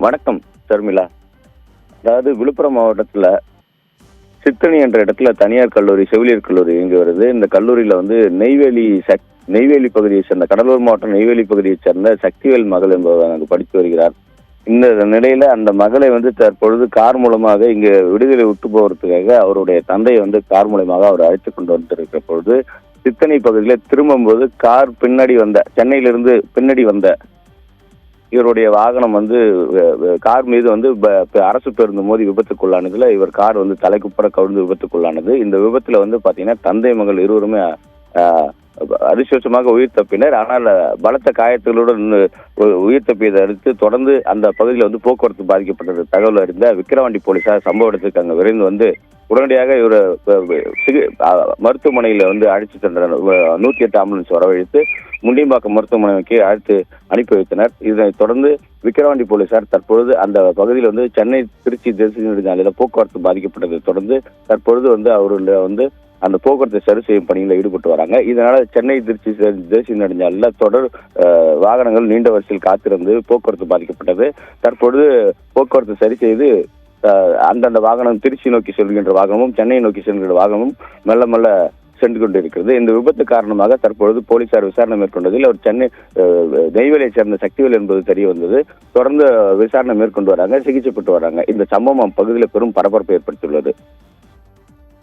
வணக்கம் சர்மிளா. அதாவது விழுப்புரம் மாவட்டத்தில் சித்தனி என்ற இடத்துல தனியார் கல்லூரி, செவிலியர் கல்லூரி இயங்கி வருது. இந்த கல்லூரியில் வந்து நெய்வேலி பகுதியை சேர்ந்த, கடலூர் மாவட்டம் நெய்வேலி பகுதியை சேர்ந்த சக்திவேல் மகள் என்பவர் அங்கு படித்து வருகிறார். இந்த நிலையில அந்த மகளை வந்து தற்பொழுது கார் மூலமாக இங்க விடுதலை விட்டு போவதற்காக அவருடைய தந்தையை வந்து கார் மூலமாக அவர் அழைத்து கொண்டு வந்திருக்கிற பொழுது சித்தனை பகுதியில் திரும்பும்போது கார் பின்னாடி வந்த, சென்னையிலிருந்து பின்னாடி வந்த இவருடைய வாகனம் வந்து கார் மீது வந்து அரசு பேருந்து மோதி விபத்துக்குள்ளானதுல இவர் கார் வந்து தலைக்குப்புற கவிழ்ந்து விபத்துக்குள்ளானது. இந்த விபத்துல வந்து பாத்தீங்கன்னா தந்தை மகள் இருவருமே அதிர்ஷ்டமாக உயிர் தப்பினர். ஆனால் பலத்த காயங்களுடன் உயிர் தப்பியதை அடுத்து தொடர்ந்து அந்த பகுதியில் வந்து போக்குவரத்து பாதிக்கப்பட்டது தகவல் அறிந்த விக்கிரவாண்டி போலீசார் சம்பவ இடத்துக்கு அங்கே விரைந்து வந்து உடனடியாக இவரை மருத்துவமனையில் வந்து அழைத்து சென்றனர். 108 ஆம்புலன்ஸ் வரவழைத்து முண்டியம்பாக்கம் மருத்துவமனைக்கு அழைத்து அனுப்பி வைத்தனர். இதனைத் தொடர்ந்து விக்கிரவாண்டி போலீசார் தற்பொழுது அந்த பகுதியில் வந்து சென்னை திருச்சி தேசிய நெடுஞ்சாலையில் போக்குவரத்து பாதிக்கப்பட்டதை தொடர்ந்து தற்பொழுது வந்து அவருடைய வந்து அந்த போக்குவரத்தை சரி செய்யும் பணியில் ஈடுபட்டு வராங்க. இதனால சென்னை திருச்சி தேசிய நெடுஞ்சாலையில் தொடர் வாகனங்கள் நீண்ட வரிசையில் காத்திருந்து போக்குவரத்து பாதிக்கப்பட்டது. தற்பொழுது போக்குவரத்து சரி செய்து அந்தந்த வாகனம் திருச்சி நோக்கி செல்கின்ற வாகனமும் சென்னை நோக்கி செல்கின்ற வாகனமும் மெல்ல மெல்ல சென்று கொண்டிருக்கிறது. இந்த விபத்து காரணமாக தற்பொழுது போலீசார் விசாரணை மேற்கொண்டதில் அவர் சென்னை நெய்வேலியை சேர்ந்த சக்திவேல் என்பது தெரிய வந்தது. தொடர்ந்து விசாரணை மேற்கொண்டு வராங்க, சிகிச்சை பெற்று வராங்க. இந்த சம்பவம் பகுதியில் பெரும் பரபரப்பை ஏற்படுத்தியுள்ளது.